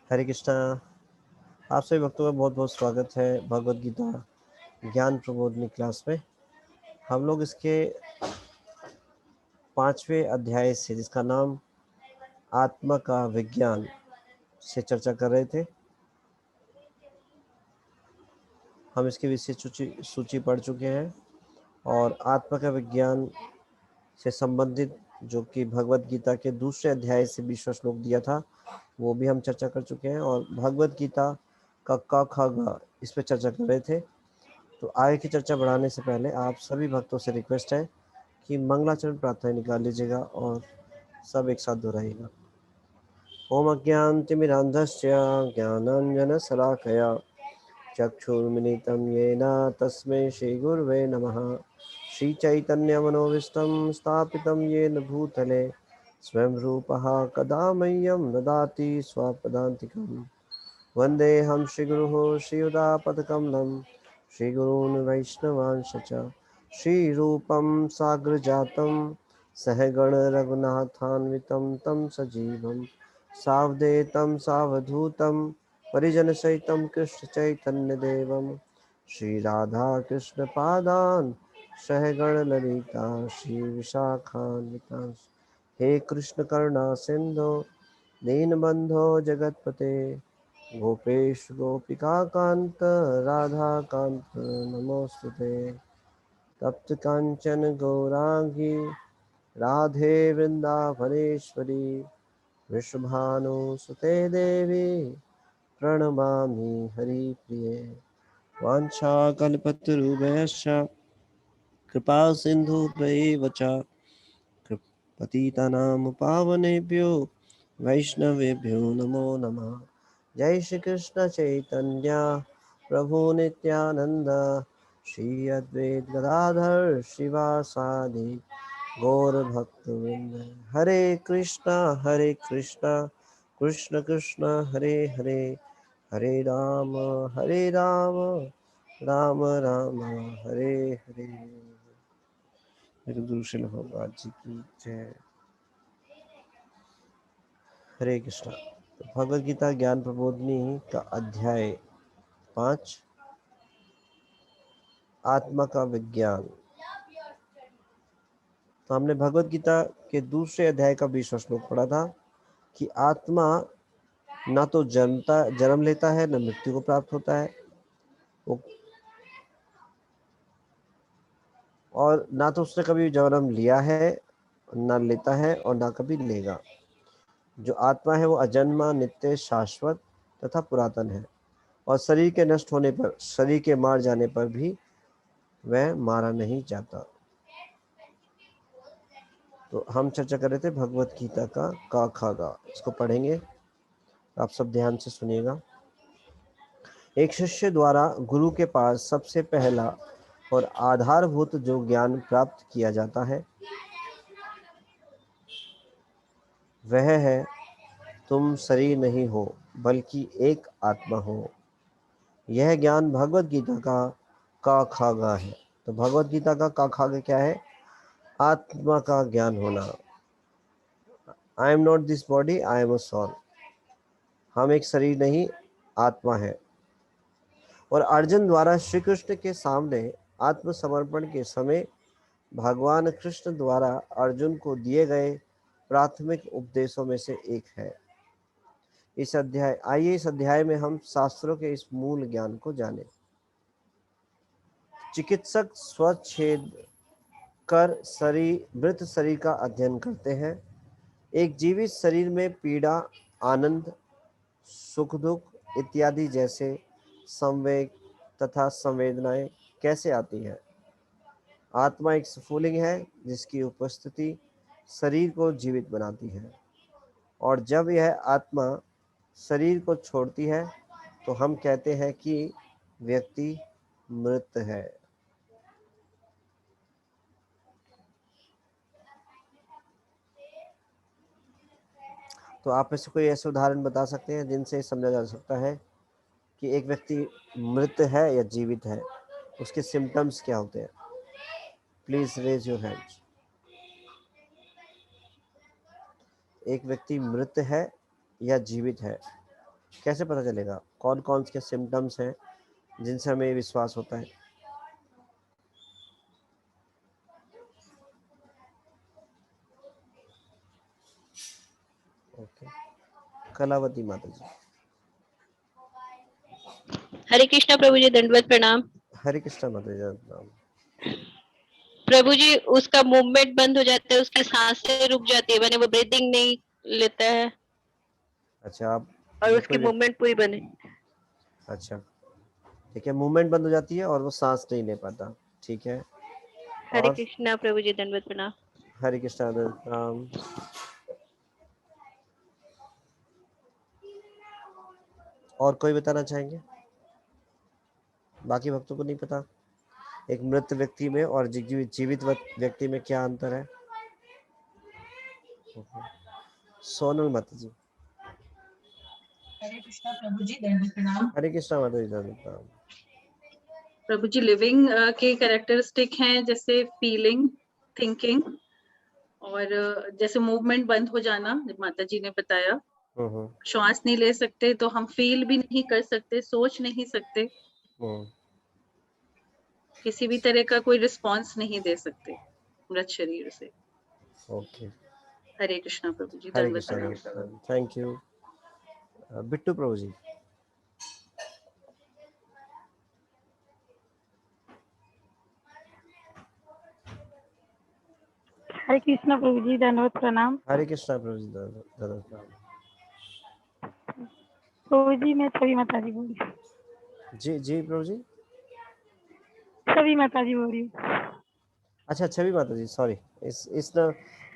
हरे कृष्णा। आप सभी भक्तों का बहुत बहुत स्वागत है भगवत गीता ज्ञान प्रबोधनी क्लास में। हम लोग इसके 5वें अध्याय से, जिसका नाम आत्मा का विज्ञान, से चर्चा कर रहे थे। हम इसकी विशेष सूची पढ़ चुके हैं और आत्मा का विज्ञान से संबंधित जो कि भगवत गीता के दूसरे अध्याय से 20वां श्लोक दिया था, वो भी हम चर्चा कर चुके हैं। और भगवत गीता का क ख ग इस पर चर्चा कर रहे थे। तो आगे की चर्चा बढ़ाने से पहले आप सभी भक्तों से रिक्वेस्ट है कि मंगलाचरण प्रार्थना निकाल लीजिएगा और सब एक साथ दोहराइएगा। ओम अज्ञानतिमिरान्धस्य ज्ञानाञ्जनशलाकया चक्षुर्मिलितं येन तस्मै श्रीगुरवे नमः। श्रीचैतन्यमनोभीष्टं स्थापितं येन भूतले स्वयं रूपः कदा मह्यं ददाति स्वपदान्तिकं। वन्देऽहं श्रीगुरुः श्रीयुतापदकमलं श्रीगुरून् वैष्णवांश्च श्रीरूपं साग्रजातं सहगण रघुनाथान्वितं तं सजीवं सावधूतं सावधूतं परिजनसहितं कृष्णचैतन्यदेवं श्रीराधाकृष्णपादान् सहगण ललिता श्रीविशाखान्वितांश्च। हे कृष्ण करुणा सिंधो दीनबंधो जगतपते गोपेश गोपिका कांत राधा कांत नमोस्तुते। तप्त कांचन गौरांगी राधे वृंदावनेश्वरी विश्वभानुसुते देवी प्रणमामि हरिप्रिये। वाञ्छाकल्पतरुभ्यश्च कृपा सिन्धुभ्यैव च पतितानां पावनेभ्यो वैष्णवेभ्यो नमो नमः। जय श्री कृष्ण चैतन्य प्रभु नित्यानंद श्री अद्वैत गदाधर शिवासादि गौर भक्तवृंद। हरे कृष्णा कृष्ण कृष्ण हरे हरे, हरे राम राम राम हरे हरे। मेरे गुरु श्रील भगवान जी की जय। हरे कृष्णा। तो भगवद गीता ज्ञान प्रबोधनी का अध्याय 5, आत्मा का विज्ञान। तो हमने भगवद गीता के दूसरे अध्याय का 20वां श्लोक पढ़ा था कि आत्मा ना तो जन्म लेता है, न मृत्यु को प्राप्त होता है, और ना तो उसने कभी जन्म लिया है, ना लेता है और ना कभी लेगा। जो आत्मा है वो अजन्मा, नित्य, शाश्वत तथा पुरातन है और शरीर के नष्ट होने पर, शरीर के मार जाने पर भी वह मारा नहीं जाता। तो हम चर्चा कर रहे थे भगवत गीता का खा गा। इसको पढ़ेंगे, आप सब ध्यान से सुनिएगा। एक शिष्य द्वारा गुरु के पास सबसे पहला और आधारभूत जो ज्ञान प्राप्त किया जाता है वह है, तुम शरीर नहीं हो बल्कि एक आत्मा हो। यह ज्ञान भगवत गीता का खा गा है। तो भगवत गीता का खा गा क्या है? आत्मा का ज्ञान होना। I am not this body, I am a soul. हम एक शरीर नहीं, आत्मा है। और अर्जुन द्वारा श्री कृष्ण के सामने आत्मसमर्पण के समय भगवान कृष्ण द्वारा अर्जुन को दिए गए प्राथमिक उपदेशों में से एक है। आइए इस अध्याय में हम शास्त्रों के इस मूल ज्ञान को जानें। चिकित्सक स्वच्छेद कर मृत शरीर का अध्ययन करते हैं। एक जीवित शरीर में पीड़ा, आनंद, सुख दुख इत्यादि जैसे संवेग तथा संवेदनाएं कैसे आती हैं? आत्मा एक स्फुलिंग है जिसकी उपस्थिति शरीर को जीवित बनाती है, और जब यह आत्मा शरीर को छोड़ती है तो हम कहते हैं कि व्यक्ति मृत है। तो आप में से कोई ऐसे उदाहरण बता सकते हैं जिनसे समझा जा सकता है कि एक व्यक्ति मृत है या जीवित है? उसके सिम्टम्स क्या होते हैं? Please raise your hands. एक व्यक्ति मृत है या जीवित है, कैसे पता चलेगा? कौन कौन से सिम्टम्स हैं जिनसे हमें विश्वास होता है? ओके, कलावती माता जी। हरे कृष्णा प्रभु जी, दंडवत प्रणाम। हरे कृष्णा माता जी, नाम। प्रभु जी, उसका मूवमेंट बंद हो जाता है, उसकी सांसें रुक जाती है, मैंने वो ब्रीदिंग नहीं लेता है। अच्छा, आप और जब उसकी कोई मूवमेंट पूरी बंद है। अच्छा, ठीक है, मूवमेंट बंद हो जाती है और वो सांस नहीं ले पाता, ठीक है। हरे और कृष्णा प्रभु जी, दंडवत प्रणाम। हरे कृष्णा नाम। और कोई बताना चाहेंगे? बाकी भक्तों को नहीं पता एक मृत व्यक्ति में और जीवित व्यक्ति में क्या अंतर है? सोनल माता जी। हरे कृष्णा प्रभु जी, दंडवत प्रणाम। हरे कृष्णा माता जी, दंडवत प्रणाम। प्रभु जी, लिविंग के कैरेक्टरिस्टिक हैं जैसे फीलिंग, थिंकिंग और जैसे मूवमेंट बंद हो जाना, माता जी ने बताया। श्वास नहीं ले सकते तो हम फील भी नहीं कर सकते, सोच नहीं सकते, किसी भी तरह का कोई रिस्पॉन्स नहीं दे सकते मृत शरीर से। ओके, हरे कृष्णा प्रभु जी, हरे दंडवत प्रणाम। Krishna, thank you. बिट्टू प्रभु जी। हरे कृष्णा प्रभु जी, दंडवत प्रणाम। हरे कृष्णा प्रभु जी, दंडवत प्रणाम। प्रभु जी, मैं छवि माता जी बोल रही हूँ। जी जी प्रभु जी। छवि माता जी बोल रही हूँ। अच्छा, छवि माता जी, सॉरी, इस ना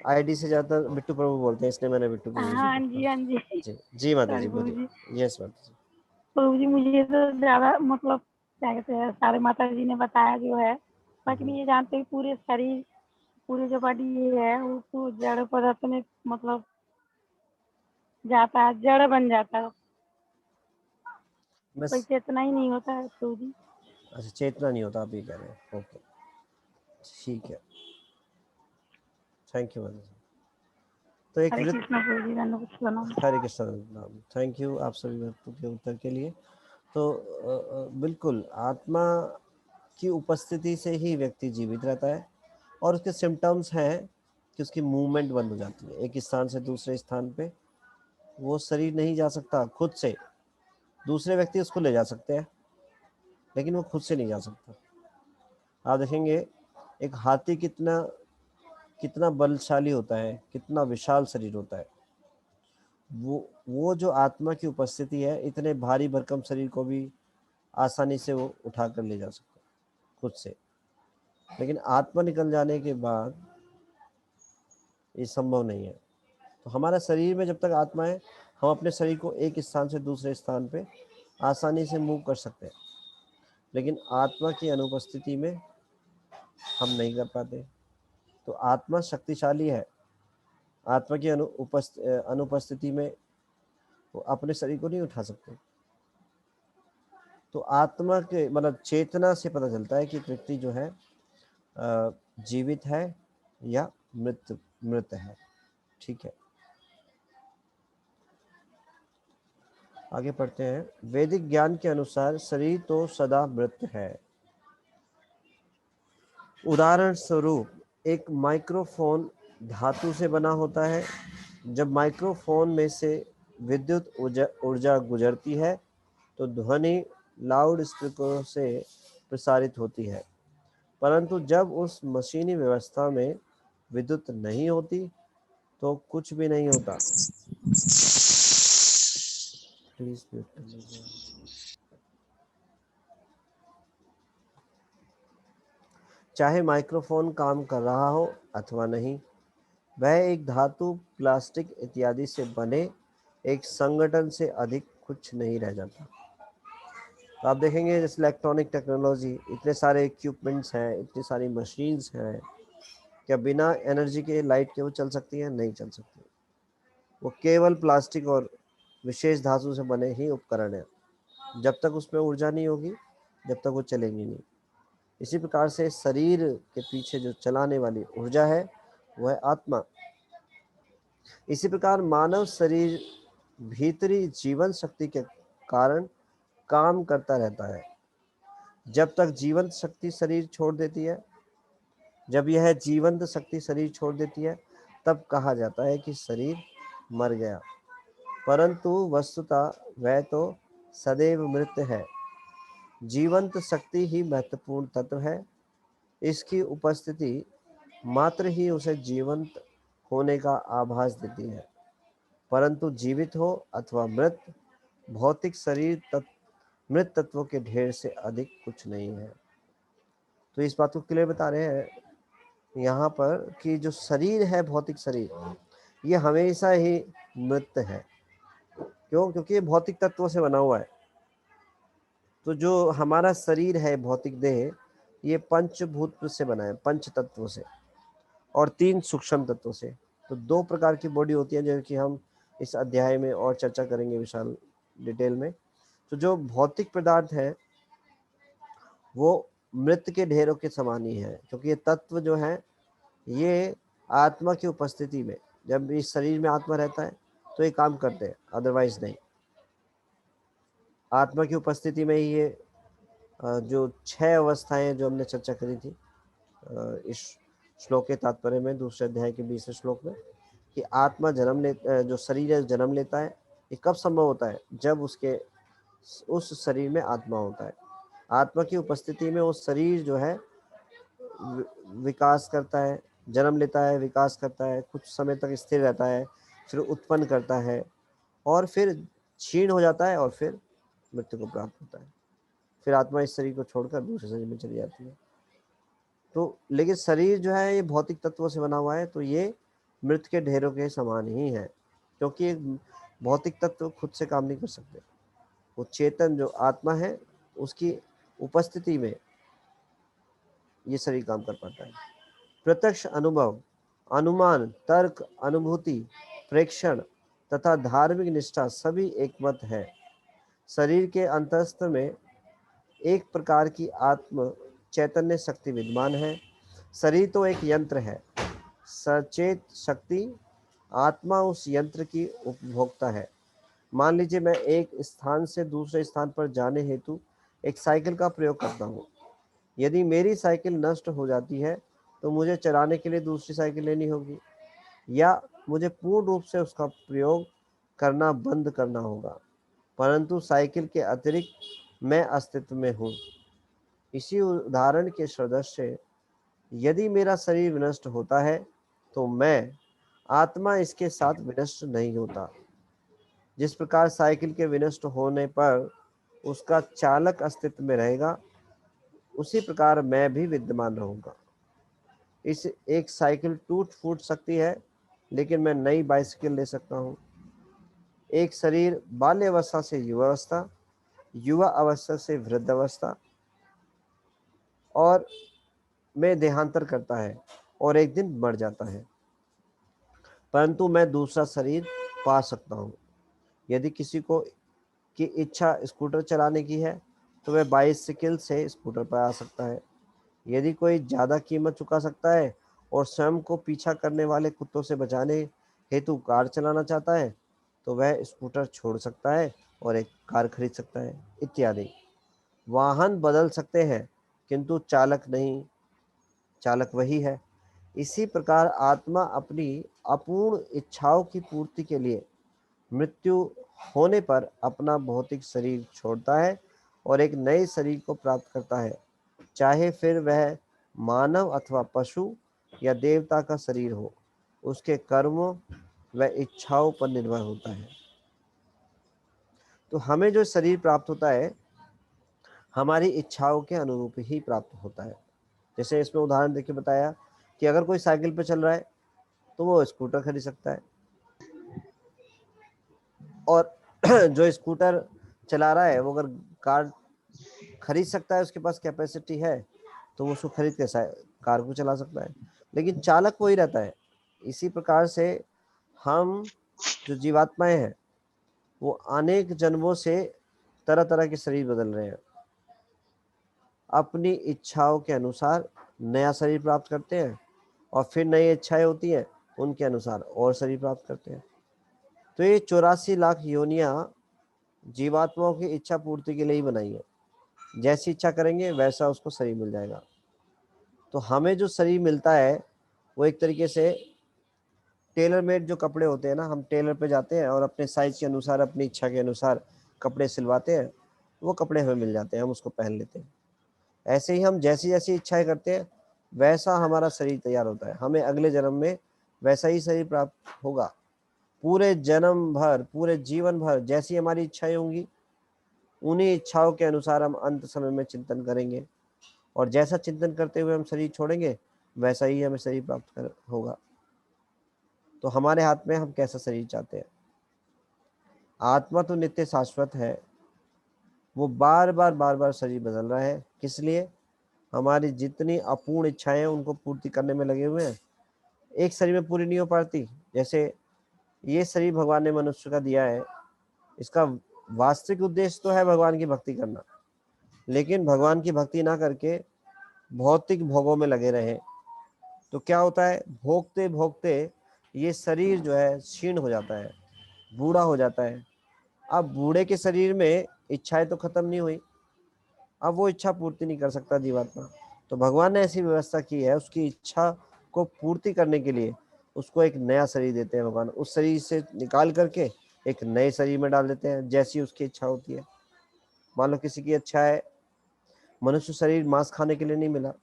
आईडी से ज़्यादा बिट्टू प्रभु बोलते हैं, इसलिए मैंने बिट्टू प्रभु जी हाँ बोला। जी, हाँ जी। जी जी माता जी, सॉरी प्रभु बोलिए। जी। यस माता जी। प्रभु जी, मुझे तो ज़्यादा मतलब क्या कहते हैं, सारे माता जी ने बताया जो है, बाकी मैं ये जानते हैं पूरे शरीर, पूरे जो बॉडी ये है वो तो जड़ पदार्थ में मतलब जाता है, जड़ बन जाता है, बस, कोई चेतना ही नहीं होता है प्रभु जी। अच्छा, चेतना नहीं होता, आप ये कह रहे हैं, ओके, ठीक है, थैंक यू माता जी। तो एक हरे कृष्णा प्रभु जी, दंडवत प्रणाम। हरे कृष्णा नाम, थैंक यू आप सभी भक्तों के उत्तर के लिए। तो बिल्कुल आत्मा की उपस्थिति से ही व्यक्ति जीवित रहता है और उसके सिम्टम्स हैं कि उसकी मूवमेंट बंद हो जाती है, एक स्थान से दूसरे स्थान पे वो शरीर नहीं जा सकता खुद से, दूसरे व्यक्ति उसको ले जा सकते हैं लेकिन वो खुद से नहीं जा सकता। आप देखेंगे एक हाथी कितना कितना बलशाली होता है, कितना विशाल शरीर होता है, वो जो आत्मा की उपस्थिति है, इतने भारी भरकम शरीर को भी आसानी से वो उठा कर ले जा सकता है खुद से, लेकिन आत्मा निकल जाने के बाद ये संभव नहीं है। तो हमारा शरीर में जब तक आत्मा है, हम अपने शरीर को एक स्थान से दूसरे स्थान पे आसानी से मूव कर सकते हैं, लेकिन आत्मा की अनुपस्थिति में हम नहीं कर पाते। तो आत्मा शक्तिशाली है, आत्मा की अनुपस्थिति में वो अपने शरीर को नहीं उठा सकते। तो आत्मा के मतलब चेतना से पता चलता है कि एक व्यक्ति जो है जीवित है या मृत है, ठीक है। आगे पढ़ते हैं। वैदिक ज्ञान के अनुसार शरीर तो सदा मृत है। उदाहरण स्वरूप एक माइक्रोफोन धातु से बना होता है। जब माइक्रोफोन में से विद्युत ऊर्जा गुजरती है तो ध्वनि लाउड स्पीकर से प्रसारित होती है, परंतु जब उस मशीनी व्यवस्था में विद्युत नहीं होती तो कुछ भी नहीं होता। प्लीज म्यूट कर लीजिए। चाहे माइक्रोफोन काम कर रहा हो अथवा नहीं, वह एक धातु, प्लास्टिक इत्यादि से बने एक संगठन से अधिक कुछ नहीं रह जाता। तो आप देखेंगे जैसे इलेक्ट्रॉनिक टेक्नोलॉजी, इतने सारे इक्विपमेंट्स हैं, इतनी सारी मशीन्स हैं, क्या बिना एनर्जी के, लाइट के वो चल सकती हैं? नहीं चल सकती। वो केवल प्लास्टिक और विशेष धातु से बने ही उपकरण हैं। जब तक उसमें ऊर्जा नहीं होगी, जब तक वो चलेंगी नहीं। इसी प्रकार से शरीर के पीछे जो चलाने वाली ऊर्जा है वो है आत्मा। इसी प्रकार मानव शरीर भीतरी जीवन शक्ति के कारण काम करता रहता है। जब तक जीवंत शक्ति शरीर छोड़ देती है, जब यह जीवंत शक्ति शरीर छोड़ देती है, तब कहा जाता है कि शरीर मर गया, परंतु वस्तुतः वह तो सदैव मृत है। जीवंत शक्ति ही महत्वपूर्ण तत्व है। इसकी उपस्थिति मात्र ही उसे जीवंत होने का आभास देती है, परंतु जीवित हो अथवा मृत, भौतिक शरीर मृत तत्वों के ढेर से अधिक कुछ नहीं है। तो इस बात को क्लियर बता रहे हैं यहाँ पर कि जो शरीर है, भौतिक शरीर, ये हमेशा ही मृत है। क्यों? क्योंकि ये भौतिक तत्वों से बना हुआ है। तो जो हमारा शरीर है, भौतिक देह, ये पंचभूत से बना है, पंच तत्वों से, और 3 सूक्ष्म तत्वों से। तो 2 प्रकार की बॉडी होती है, जो कि हम इस अध्याय में और चर्चा करेंगे विशाल डिटेल में। तो जो भौतिक पदार्थ है वो मृत के ढेरों के समान ही है, क्योंकि ये तत्व जो है ये आत्मा की उपस्थिति में, जब इस शरीर में आत्मा रहता है तो ये काम करते हैं, अदरवाइज नहीं। आत्मा की उपस्थिति में ही ये जो 6 अवस्थाएं जो हमने चर्चा करी थी इस श्लोक के तात्पर्य में, दूसरे अध्याय के 20वें श्लोक में, कि आत्मा जो शरीर है जन्म लेता है। ये कब संभव होता है? जब उस शरीर में आत्मा होता है। आत्मा की उपस्थिति में वो शरीर जो है विकास करता है, जन्म लेता है, विकास करता है, कुछ समय तक स्थिर रहता है, फिर उत्पन्न करता है, और फिर क्षीण हो जाता है, और फिर मृत्यु को प्राप्त होता है। फिर आत्मा इस शरीर को छोड़कर दूसरे शरीर में चली जाती है। तो लेकिन शरीर जो है ये भौतिक तत्वों से बना हुआ है, तो ये मृत के ढेरों के समान ही है, क्योंकि भौतिक तत्व खुद से काम नहीं कर सकते। वो चेतन जो आत्मा है उसकी उपस्थिति में ये शरीर काम कर पाता है। प्रत्यक्ष अनुभव, अनुमान, तर्क, अनुभूति, प्रेक्षण तथा धार्मिक निष्ठा सभी एकमत है। शरीर के अंतस्थ में एक प्रकार की आत्म चैतन्य शक्ति विद्यमान है। शरीर तो एक यंत्र है, सचेत शक्ति आत्मा उस यंत्र की उपभोक्ता है। मान लीजिए मैं एक स्थान से दूसरे स्थान पर जाने हेतु एक साइकिल का प्रयोग करता हूँ। यदि मेरी साइकिल नष्ट हो जाती है तो मुझे चलाने के लिए दूसरी साइकिल लेनी होगी, या मुझे पूर्ण रूप से उसका प्रयोग करना बंद करना होगा, परंतु साइकिल के अतिरिक्त मैं अस्तित्व में हूँ। इसी उदाहरण के सदृश यदि मेरा शरीर विनष्ट होता है तो मैं आत्मा इसके साथ विनष्ट नहीं होता। जिस प्रकार साइकिल के विनष्ट होने पर उसका चालक अस्तित्व में रहेगा, उसी प्रकार मैं भी विद्यमान रहूंगा। इस एक साइकिल टूट फूट सकती है, लेकिन मैं नई बाइसिकल ले सकता हूँ। एक शरीर बाल्यावस्था से युवावस्था, युवा अवस्था से वृद्धावस्था और में देहांतर करता है और एक दिन मर जाता है, परंतु मैं दूसरा शरीर पा सकता हूँ। यदि किसी को की इच्छा स्कूटर चलाने की है तो वह बाइसिकल से स्कूटर पर आ सकता है। यदि कोई ज़्यादा कीमत चुका सकता है और स्वयं को पीछा करने वाले कुत्तों से बचाने हेतु कार चलाना चाहता है तो वह स्कूटर छोड़ सकता है और एक कार खरीद सकता है, इत्यादि। वाहन बदल सकते हैं किंतु चालक नहीं, चालक वही है। इसी प्रकार आत्मा अपनी अपूर्ण इच्छाओं की पूर्ति के लिए मृत्यु होने पर अपना भौतिक शरीर छोड़ता है और एक नए शरीर को प्राप्त करता है, चाहे फिर वह मानव अथवा पशु या देवता का शरीर हो। उसके कर्मों व इच्छाओं पर निर्भर होता है। तो हमें जो शरीर प्राप्त होता है हमारी इच्छाओं के अनुरूप ही प्राप्त होता है। जैसे इसमें उदाहरण देके बताया कि अगर कोई साइकिल पे चल रहा है तो वो स्कूटर खरीद सकता है, और जो स्कूटर चला रहा है वो अगर कार खरीद सकता है, उसके पास कैपेसिटी है, तो वो उसको खरीद के कार को चला सकता है, लेकिन चालक वही रहता है। इसी प्रकार से हम जो जीवात्माएं हैं वो अनेक जन्मों से तरह तरह के शरीर बदल रहे हैं, अपनी इच्छाओं के अनुसार नया शरीर प्राप्त करते हैं और फिर नई इच्छाएं होती हैं उनके अनुसार और शरीर प्राप्त करते हैं। तो ये 84 लाख योनियां जीवात्माओं की इच्छा पूर्ति के लिए ही बनाई है। जैसी इच्छा करेंगे वैसा उसको शरीर मिल जाएगा। तो हमें जो शरीर मिलता है वो एक तरीके से टेलर मेड जो कपड़े होते हैं ना, हम टेलर पे जाते हैं और अपने साइज के अनुसार, अपनी इच्छा के अनुसार कपड़े सिलवाते हैं, वो कपड़े हमें मिल जाते हैं, हम उसको पहन लेते हैं। ऐसे ही हम जैसी जैसी इच्छाएं करते हैं वैसा हमारा शरीर तैयार होता है। हमें अगले जन्म में वैसा ही शरीर प्राप्त होगा। पूरे जन्म भर, पूरे जीवन भर जैसी हमारी इच्छाएं होंगी, उन्हीं इच्छाओं के अनुसार हम अंत समय में चिंतन करेंगे, और जैसा चिंतन करते हुए हम शरीर छोड़ेंगे वैसा ही हमें शरीर प्राप्त होगा। तो हमारे हाथ में हम कैसा शरीर चाहते हैं। आत्मा तो नित्य शाश्वत है, वो बार बार शरीर बदल रहा है। किस लिए? हमारी जितनी अपूर्ण इच्छाएं हैं उनको पूर्ति करने में लगे हुए हैं। एक शरीर में पूरी नहीं हो पाती। जैसे ये शरीर भगवान ने मनुष्य का दिया है, इसका वास्तविक उद्देश्य तो है भगवान की भक्ति करना, लेकिन भगवान की भक्ति ना करके भौतिक भोगों में लगे रहे तो क्या होता है, भोगते भोगते ये शरीर जो है क्षीण हो जाता है, बूढ़ा हो जाता है। अब बूढ़े के शरीर में इच्छाएं तो खत्म नहीं हुई, अब वो इच्छा पूर्ति नहीं कर सकता जीवात्मा। तो भगवान ने ऐसी व्यवस्था की है, उसकी इच्छा को पूर्ति करने के लिए उसको एक नया शरीर देते हैं भगवान। उस शरीर से निकाल करके एक नए शरीर में डाल देते हैं, जैसी उसकी इच्छा होती है। मान लो किसी की इच्छा है, मनुष्य शरीर मांस खाने के लिए नहीं मिला,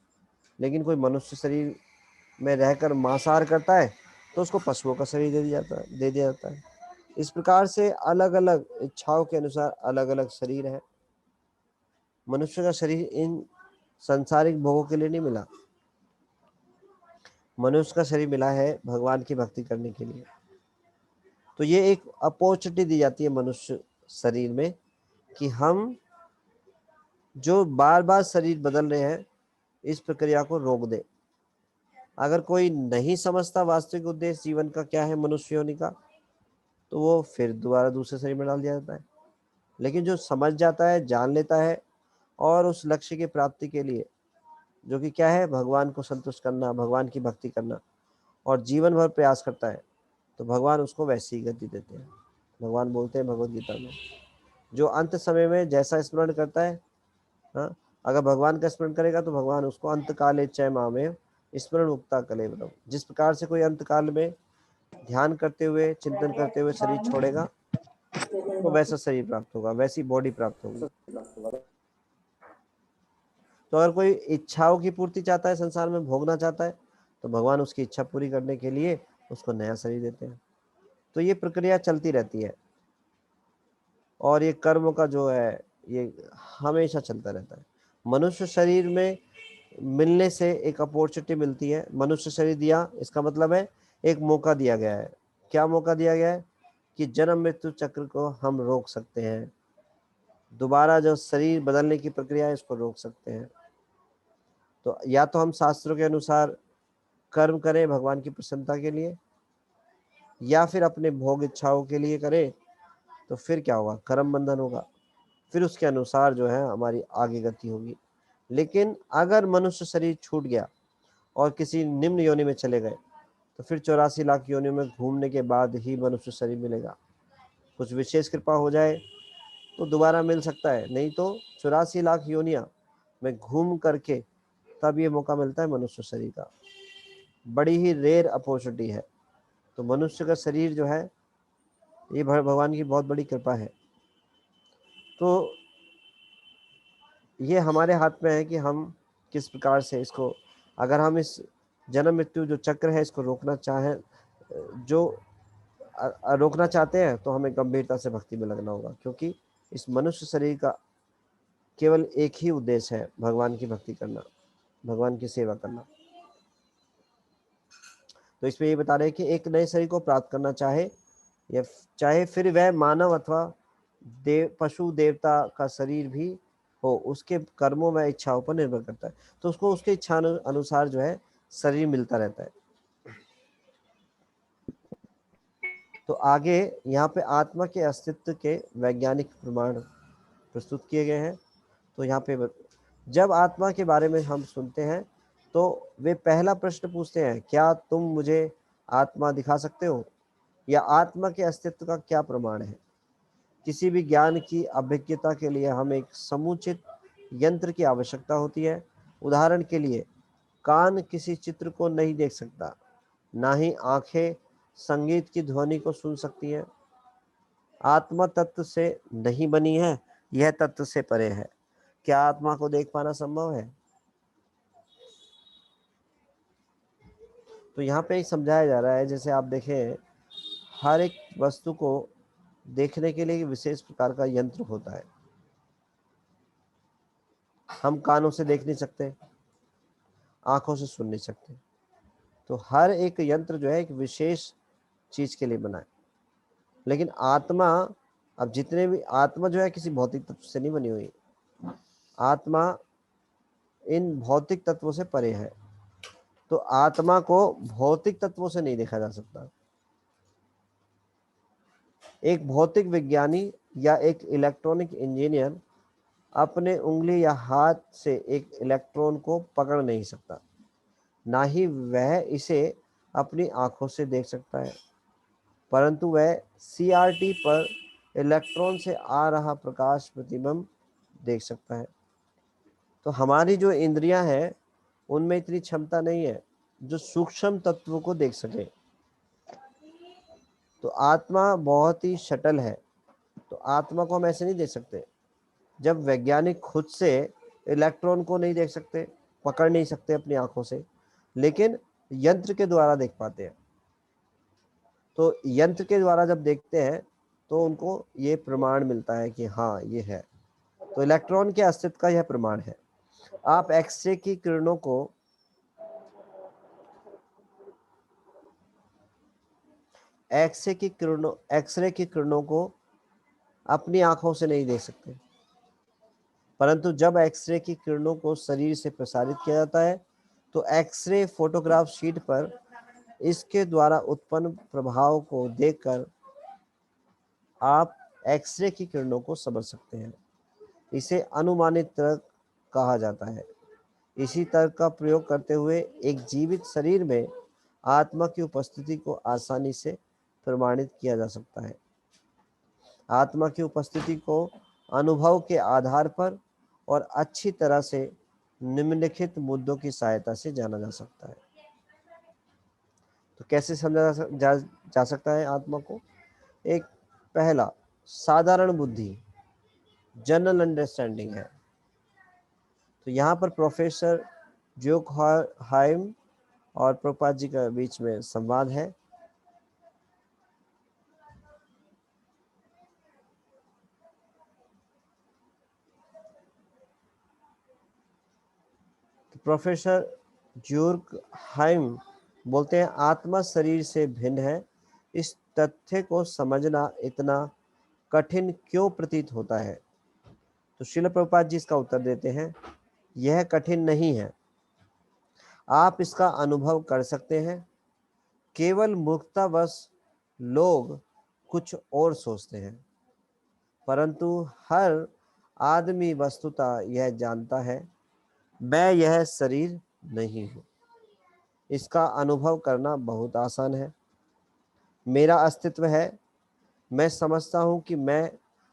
लेकिन कोई मनुष्य शरीर में रहकर मांसाहार करता है तो उसको पशुओं का शरीर दे दिया जाता है। इस प्रकार से अलग अलग इच्छाओं के अनुसार अलग अलग शरीर है। मनुष्य का शरीर इन सांसारिक भोगों के लिए नहीं मिला, मनुष्य का शरीर मिला है भगवान की भक्ति करने के लिए। तो ये एक अपॉर्चुनिटी दी जाती है मनुष्य शरीर में कि हम जो बार बार शरीर बदल रहे हैं इस प्रक्रिया को रोक दे। अगर कोई नहीं समझता वास्तविक उद्देश्य जीवन का क्या है, मनुष्य होने का, तो वो फिर दोबारा दूसरे शरीर में डाल दिया जाता है। लेकिन जो समझ जाता है, जान लेता है और उस लक्ष्य की प्राप्ति के लिए, जो कि क्या है, भगवान को संतुष्ट करना, भगवान की भक्ति करना, और जीवन भर प्रयास करता है, तो भगवान उसको वैसी ही गति देते हैं। भगवान बोलते हैं भगवद गीता में, जो अंत समय में जैसा स्मरण करता है, हाँ, अगर भगवान का स्मरण करेगा तो भगवान उसको अंत काले चय मामे स्मरण मुक्ता कले बनो। जिस प्रकार से कोई अंत काल में ध्यान करते हुए, चिंतन करते हुए शरीर छोड़ेगा तो वैसा शरीर प्राप्त होगा, वैसी बॉडी प्राप्त होगी। तो अगर कोई इच्छाओं की पूर्ति चाहता है, संसार में भोगना चाहता है, तो भगवान उसकी इच्छा पूरी करने के लिए उसको नया शरीर देते हैं। तो ये प्रक्रिया चलती रहती है, और ये कर्म का जो है ये हमेशा चलता रहता है। मनुष्य शरीर में मिलने से एक अपॉर्चुनिटी मिलती है। मनुष्य शरीर दिया, इसका मतलब है एक मौका दिया गया है। क्या मौका दिया गया है? कि जन्म मृत्यु चक्र को हम रोक सकते हैं, दोबारा जो शरीर बदलने की प्रक्रिया है इसको रोक सकते हैं। तो या तो हम शास्त्रों के अनुसार कर्म करें भगवान की प्रसन्नता के लिए, या फिर अपने भोग इच्छाओं के लिए करें, तो फिर क्या होगा, कर्म बंधन होगा, फिर उसके अनुसार जो है हमारी आगे गति होगी। लेकिन अगर मनुष्य शरीर छूट गया और किसी निम्न योनि में चले गए, तो फिर 84 लाख योनियों में घूमने के बाद ही मनुष्य शरीर मिलेगा। कुछ विशेष कृपा हो जाए तो दोबारा मिल सकता है, नहीं तो 84 लाख योनियां में घूम करके तब ये मौका मिलता है मनुष्य शरीर का। बड़ी ही रेयर अपॉर्चुनिटी है। तो मनुष्य का शरीर जो है ये भगवान की बहुत बड़ी कृपा है। तो ये हमारे हाथ में है कि हम किस प्रकार से इसको, अगर हम इस जन्म मृत्यु जो चक्र है इसको रोकना चाहें, जो रोकना चाहते हैं, तो हमें गंभीरता से भक्ति में लगना होगा, क्योंकि इस मनुष्य शरीर का केवल एक ही उद्देश्य है, भगवान की भक्ति करना, भगवान की सेवा करना। तो इसमें ये बता रहे हैं कि एक नए शरीर को प्राप्त करना चाहे फिर वह मानव अथवा पशु देवता का शरीर भी हो, उसके कर्मों व इच्छाओं पर निर्भर करता है। तो उसको उसके इच्छा अनुसार जो है शरीर मिलता रहता है। तो आगे यहाँ पे आत्मा के अस्तित्व के वैज्ञानिक प्रमाण प्रस्तुत किए गए हैं। तो यहाँ पे जब आत्मा के बारे में हम सुनते हैं तो वे पहला प्रश्न पूछते हैं, क्या तुम मुझे आत्मा दिखा सकते हो? या आत्मा के अस्तित्व का क्या प्रमाण है? किसी भी ज्ञान की अभिज्ञता के लिए हमें एक समुचित यंत्र की आवश्यकता होती है। उदाहरण के लिए, कान किसी चित्र को नहीं देख सकता, ना ही आंखें संगीत की ध्वनि को सुन सकती हैं। आत्मा तत्व से नहीं बनी है, यह तत्व से परे है। क्या आत्मा को देख पाना संभव है? तो यहाँ पे समझाया जा रहा है, जैसे आप देखें, हर एक वस्तु को देखने के लिए एक विशेष प्रकार का यंत्र होता है। हम कानों से देख नहीं सकते, आंखों से सुन नहीं सकते, तो हर एक यंत्र जो है एक विशेष चीज के लिए बना है। लेकिन आत्मा, अब जितने भी आत्मा जो है किसी भौतिक तत्व से नहीं बनी हुई, आत्मा इन भौतिक तत्वों से परे है। तो आत्मा को भौतिक तत्वों से नहीं देखा जा सकता। एक भौतिक विज्ञानी या एक इलेक्ट्रॉनिक इंजीनियर अपने उंगली या हाथ से एक इलेक्ट्रॉन को पकड़ नहीं सकता, ना ही वह इसे अपनी आंखों से देख सकता है, परंतु वह CRT पर इलेक्ट्रॉन से आ रहा प्रकाश प्रतिबिंब देख सकता है। तो हमारी जो इंद्रियां हैं उनमें इतनी क्षमता नहीं है जो सूक्ष्म तत्वों को देख सके। तो आत्मा बहुत ही शटल है, तो आत्मा को हम ऐसे नहीं देख सकते। जब वैज्ञानिक खुद से इलेक्ट्रॉन को नहीं देख सकते, पकड़ नहीं सकते अपनी आंखों से, लेकिन यंत्र के द्वारा देख पाते हैं। तो यंत्र के द्वारा जब देखते हैं तो उनको ये प्रमाण मिलता है कि हाँ ये है। तो इलेक्ट्रॉन के अस्तित्व का यह प्रमाण है। आप एक्सरे की किरणों को अपनी आंखों से नहीं देख सकते, परंतु जब एक्सरे की किरणों को शरीर से प्रसारित किया जाता है तो एक्सरे फोटोग्राफ शीट पर इसके द्वारा उत्पन्न प्रभाव को देखकर आप एक्सरे की किरणों को समझ सकते हैं। इसे अनुमानित तर्क कहा जाता है। इसी तर्क का प्रयोग करते हुए एक जीवित शरीर में आत्मा की उपस्थिति को आसानी से प्रमाणित किया जा सकता है। आत्मा की उपस्थिति को अनुभव के आधार पर और अच्छी तरह से निम्नलिखित मुद्दों की सहायता से जाना जा सकता है। तो कैसे समझा जा सकता है आत्मा को? एक पहला, साधारण बुद्धि, जनरल अंडरस्टैंडिंग है। तो यहाँ पर प्रोफेसर जोकहाइम और प्रभुपाद जी के बीच में संवाद है। तो प्रोफेसर जोकहाइम बोलते हैं, आत्मा शरीर से भिन्न है। इस तथ्य को समझना इतना कठिन क्यों प्रतीत होता है? तो श्रील प्रभुपाद जी इसका उत्तर देते हैं, यह कठिन नहीं है, आप इसका अनुभव कर सकते हैं। केवल मूर्खतावश लोग कुछ और सोचते हैं, परंतु हर आदमी वस्तुतः यह जानता है, मैं यह शरीर नहीं हूँ। इसका अनुभव करना बहुत आसान है। मेरा अस्तित्व है। मैं समझता हूँ कि मैं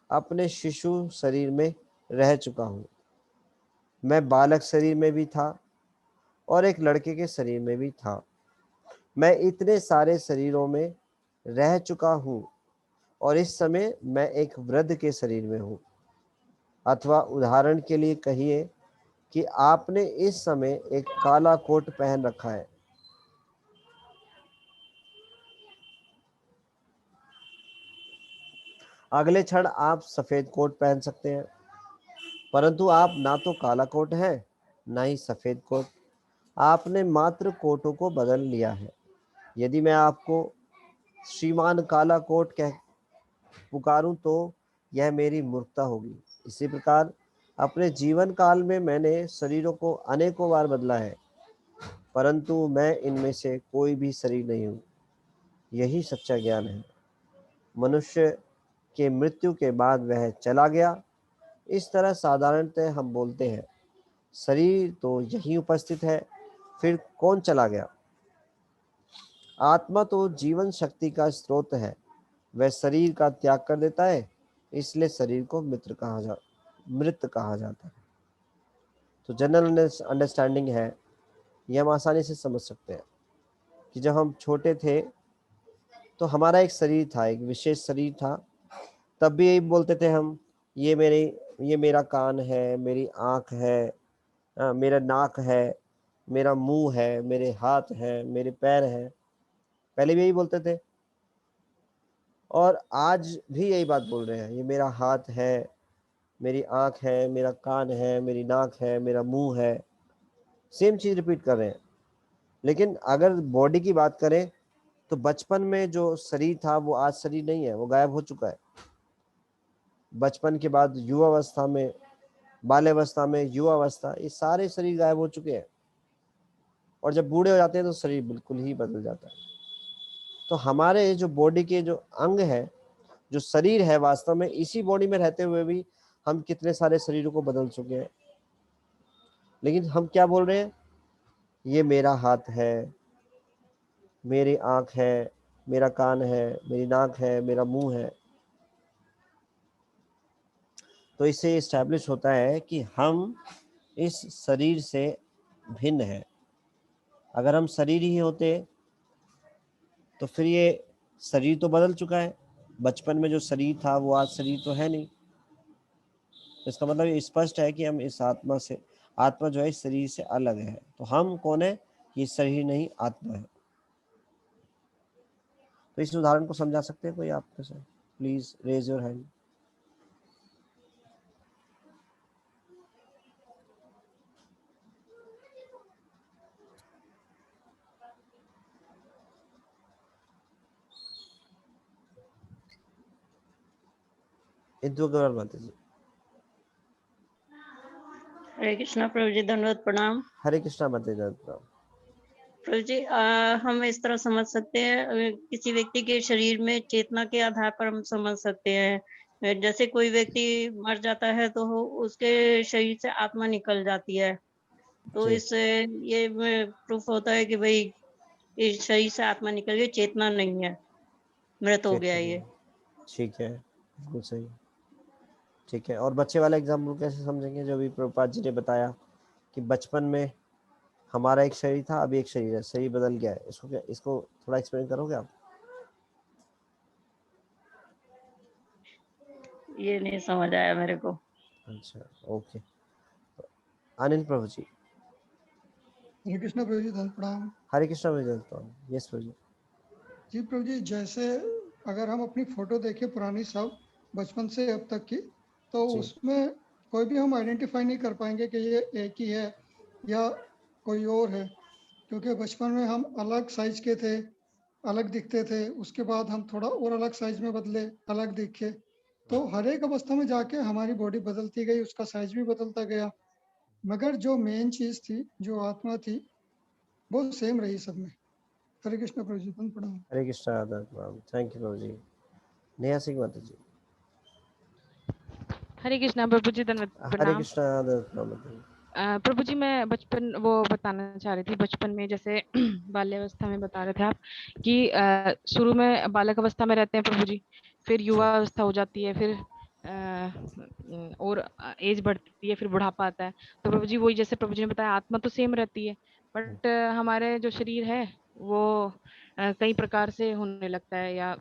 अपने शिशु शरीर में रह चुका हूँ, मैं बालक शरीर में भी था और एक लड़के के शरीर में भी था। मैं इतने सारे शरीरों में रह चुका हूँ और इस समय मैं एक वृद्ध के शरीर में हूँ। अथवा उदाहरण के लिए कहिए कि आपने इस समय एक काला कोट पहन रखा है, अगले क्षण आप सफेद कोट पहन सकते हैं, परंतु आप ना तो काला कोट है ना ही सफेद कोट। आपने मात्र कोटों को बदल लिया है। यदि मैं आपको श्रीमान काला कोट कह पुकारूं तो यह मेरी मूर्खता होगी। इसी प्रकार अपने जीवन काल में मैंने शरीरों को अनेकों बार बदला है, परंतु मैं इनमें से कोई भी शरीर नहीं हूँ। यही सच्चा ज्ञान है। मनुष्य के मृत्यु के बाद वह चला गया। इस तरह साधारणतः हम बोलते हैं, शरीर तो यहीं उपस्थित है, फिर कौन चला गया? आत्मा तो जीवन शक्ति का स्रोत है, वह शरीर का त्याग कर देता है, इसलिए शरीर को मृत कहा जाता है। तो जनरल अंडरस्टैंडिंग है, ये हम आसानी से समझ सकते हैं कि जब हम छोटे थे तो हमारा एक शरीर था, एक विशेष शरीर था। तब भी यही बोलते थे हम, ये मेरा कान है, मेरी आँख है, मेरा नाक है, मेरा मुंह है, मेरे हाथ है, मेरे पैर हैं। पहले भी यही बोलते थे और आज भी यही बात बोल रहे हैं, ये मेरा हाथ है, मेरी आँख है, मेरा कान है, मेरी नाक है, मेरा मुंह है। सेम चीज़ रिपीट कर रहे हैं। लेकिन अगर बॉडी की बात करें तो बचपन में जो शरीर था वो आज शरीर नहीं है, वो गायब हो चुका है। बचपन के बाद युवावस्था में, बाल्यावस्था में, युवावस्था, ये सारे शरीर गायब हो चुके हैं और जब बूढ़े हो जाते हैं तो शरीर बिल्कुल ही बदल जाता है। तो हमारे जो बॉडी के जो अंग है, जो शरीर है, वास्तव में इसी बॉडी में रहते हुए भी हम कितने सारे शरीरों को बदल चुके हैं। लेकिन हम क्या बोल रहे हैं, ये मेरा हाथ है, मेरी आँख है, मेरा कान है, मेरी नाक है, मेरा मुंह है। तो इससे इस्टेब्लिश होता है कि हम इस शरीर से भिन्न हैं। अगर हम शरीर ही होते तो फिर ये शरीर तो बदल चुका है, बचपन में जो शरीर था वो आज शरीर तो है नहीं। इसका मतलब ये स्पष्ट है कि हम इस आत्मा जो है इस शरीर से अलग है। तो हम कौन है, ये शरीर नहीं, आत्मा है। तो इस उदाहरण को समझा सकते हैं कोई आप में से? Please raise your hand. Indu Agarwal माता जी। हरे कृष्णा प्रभु जी, धन्यवाद, प्रणाम। हरे कृष्णा माता जी, प्रणाम। प्रभु जी, हम इस तरह समझ सकते हैं, किसी व्यक्ति के शरीर में चेतना के आधार पर हम समझ सकते हैं। जैसे कोई व्यक्ति मर जाता है तो उसके शरीर से आत्मा निकल जाती है, तो जी। इससे ये प्रूफ होता है कि भाई इस शरीर से आत्मा निकल गई, चेतना नहीं है, मृत हो गया ये। ठीक है, बिल्कुल सही। ठीक है, और बच्चे वाला एग्जाम्पल कैसे समझेंगे जो भी प्रभुपाद जी ने बताया कि बचपन में हमारा एक शरीर था, अभी एक शरीर है, शरीर बदल गया है, इसको थोड़ा एक्सप्लेन करोगे आप? ये नहीं समझ आया मेरे को। अच्छा, ओके। अनिल प्रभु जी। हरे कृष्णा प्रभु जी, प्रणाम। हरे कृष्णा प्रभु जी। यस प्रभु जी। जी प्रभु जी, जैसे अगर हम अपनी फोटो देखें पुरानी सब बचपन से अब तक की, तो जी। उसमें कोई भी हम आइडेंटिफाई नहीं कर पाएंगे कि ये एक ही है या कोई और है, क्योंकि बचपन में हम अलग साइज के थे, अलग दिखते थे। उसके बाद हम थोड़ा और अलग साइज में बदले, अलग दिखे। तो हर एक अवस्था में जाके हमारी बॉडी बदलती गई, उसका साइज भी बदलता गया, मगर जो मेन चीज थी, जो आत्मा थी, वो सेम रही सब में। हरे कृष्णा प्रभु जी, प्रणाम। हरे कृष्णा प्रणाम। थैंक यू प्रभु जी। नेहा सिंह माता जी। हरे कृष्णा प्रभु जी, धन्यवाद, हरे प्रणाम। कृष्णा प्रणाम माता जी। प्रभु जी, मैं बचपन वो बताना चाह रही थी, बचपन में जैसे बाल्यावस्था में बता रहे थे आप कि शुरू में बालक अवस्था में रहते हैं प्रभु जी, फिर युवा अवस्था हो जाती है, फिर और एज बढ़ती है, फिर बुढ़ापा आता है। तो प्रभु जी वही जैसे प्रभु जी ने बताया, आत्मा तो सेम रहती है, बट हमारे जो शरीर है वो कई प्रकार से होने लगता है, या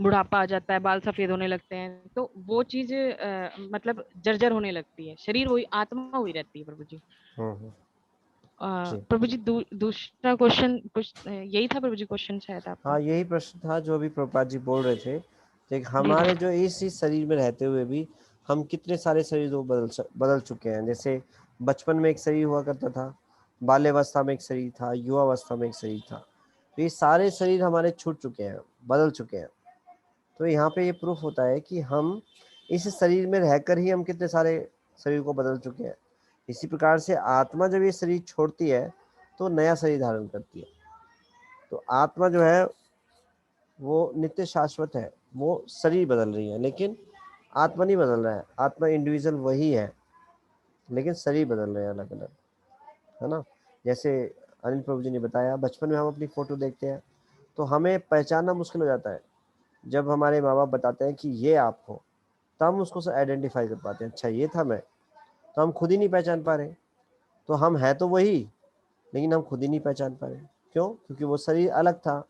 बुढ़ापा आ जाता है, बाल सफेद होने लगते हैं, तो वो चीज मतलब जर्जर होने लगती है। शरीर वही, आत्मा वही रहती है प्रभु जी। जी। प्रभु जी, दूसरा क्वेश्चन कुछ यही था प्रभु जी, क्वेश्चन शायद आपका? हाँ, यही प्रश्न था जो अभी प्रभुपाद जी बोल रहे थे कि हमारे जो इसी शरीर में रहते हुए भी हम कितने सारे शरीरों बदल चुके हैं। जैसे बचपन में एक शरीर हुआ करता था, बाल्यावस्था में एक शरीर था, युवावस्था में एक शरीर था। तो ये सारे शरीर हमारे छूट चुके हैं, बदल चुके हैं। तो यहाँ पे ये प्रूफ होता है कि हम इस शरीर में रहकर ही हम कितने सारे शरीर को बदल चुके हैं। इसी प्रकार से आत्मा जब ये शरीर छोड़ती है तो नया शरीर धारण करती है। तो आत्मा जो है वो नित्य शाश्वत है, वो शरीर बदल रही है, लेकिन आत्मा नहीं बदल रहा है। आत्मा इंडिविजुअल वही है, लेकिन शरीर बदल रहे हैं अलग अलग, है ना। जैसे अनिल प्रभु जी ने बताया, बचपन में हम अपनी फ़ोटो देखते हैं तो हमें पहचानना मुश्किल हो जाता है। जब हमारे माँ बाप बताते हैं कि ये आप हो, तब हम उसको आइडेंटिफाई कर पाते हैं, अच्छा ये था मैं। तो हम खुद ही नहीं पहचान पा रहे, तो हम हैं तो वही, लेकिन हम खुद ही नहीं पहचान पा रहे। क्यों? क्योंकि वो शरीर अलग था,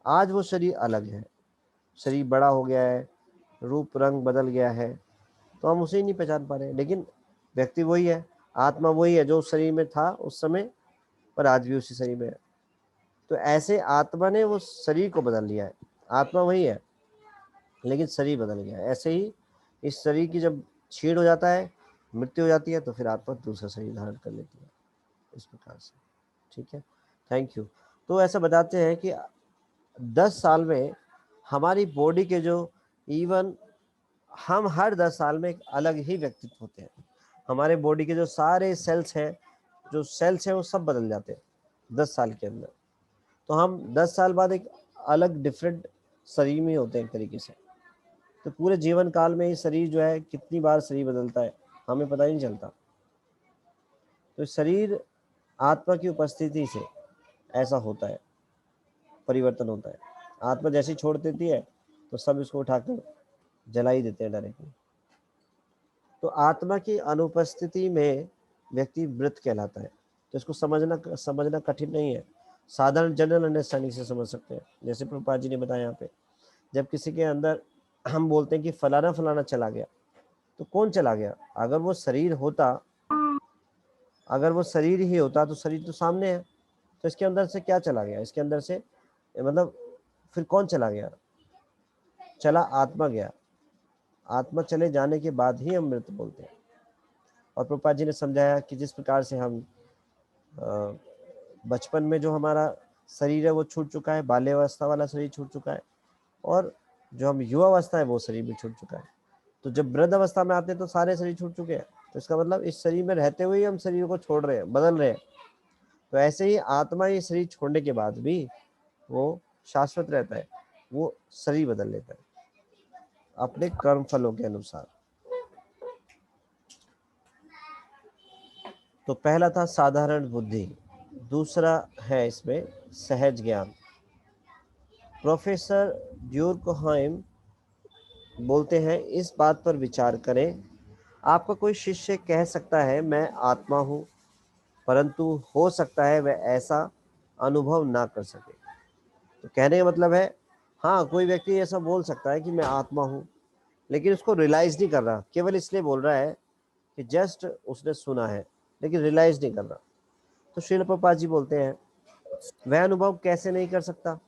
आज वो शरीर अलग है, शरीर बड़ा हो गया है, रूप रंग बदल गया है, तो हम उसे ही नहीं पहचान पा रहे। लेकिन व्यक्ति वही है, आत्मा वही है जो उस शरीर में था उस समय, पर आज भी उसी शरीर में है। तो ऐसे आत्मा ने वो शरीर को बदल लिया है, आत्मा वही है लेकिन शरीर बदल गया है। ऐसे ही इस शरीर की जब छीड़ हो जाता है, मृत्यु हो जाती है, तो फिर आत्मा दूसरा शरीर धारण कर लेती है, इस प्रकार से। ठीक है, थैंक यू। तो ऐसा बताते हैं कि 10 साल में हमारी बॉडी के जो इवन हम हर 10 साल में एक अलग ही व्यक्तित्व होते हैं। हमारे बॉडी के जो सारे सेल्स हैं, वो सब बदल जाते हैं 10 साल के अंदर। तो हम 10 साल बाद एक अलग डिफरेंट शरीर में होते हैं एक तरीके से। तो पूरे जीवन काल में ये शरीर जो है, कितनी बार शरीर बदलता है हमें पता ही नहीं चलता। तो शरीर आत्मा की उपस्थिति से ऐसा होता है, परिवर्तन होता है। आत्मा जैसी छोड़ देती है तो सब इसको उठाकर जला ही देते हैं डायरेक्टली। तो आत्मा की अनुपस्थिति में व्यक्ति मृत कहलाता है। तो इसको समझना कठिन नहीं है, साधारण जनरल अंडरस्टैंडिंग से समझ सकते हैं। जैसे प्रभुपाद जी ने बताया यहाँ पे, जब किसी के अंदर हम बोलते हैं कि फलाना फलाना चला गया, तो कौन चला गया? अगर वो शरीर ही होता तो शरीर तो सामने है, तो इसके अंदर से क्या चला गया? इसके अंदर से मतलब फिर कौन चला गया? चला आत्मा गया। आत्मा चले जाने के बाद ही हम मृत बोलते हैं। और प्रभुपाद जी ने समझाया कि जिस प्रकार से हम बचपन में जो हमारा शरीर है वो छूट चुका है, बाल्यावस्था वाला शरीर छूट चुका है, और जो हम युवावस्था है वो शरीर भी छूट चुका है। तो जब वृद्ध अवस्था में आते हैं तो सारे शरीर छूट चुके हैं। तो इसका मतलब इस शरीर में रहते हुए ही हम शरीर को छोड़ रहे हैं, बदल रहे हैं। तो ऐसे ही आत्मा ये शरीर छोड़ने के बाद भी वो शाश्वत रहता है, वो शरीर बदल लेता है अपने कर्म फलों के अनुसार। तो पहला था साधारण बुद्धि, दूसरा है इसमें सहज ज्ञान। प्रोफेसर ड्यूरकहाइम बोलते हैं, इस बात पर विचार करें, आपका कोई शिष्य कह सकता है मैं आत्मा हूँ, परंतु हो सकता है वह ऐसा अनुभव ना कर सके। तो कहने का मतलब है, हाँ कोई व्यक्ति ऐसा बोल सकता है कि मैं आत्मा हूँ, लेकिन उसको रियलाइज नहीं कर रहा, केवल इसलिए बोल रहा है कि जस्ट उसने सुना है, लेकिन रियलाइज नहीं कर रहा। तो श्रील प्रभुपाद जी बोलते हैं, वह अनुभव कैसे नहीं कर सकता?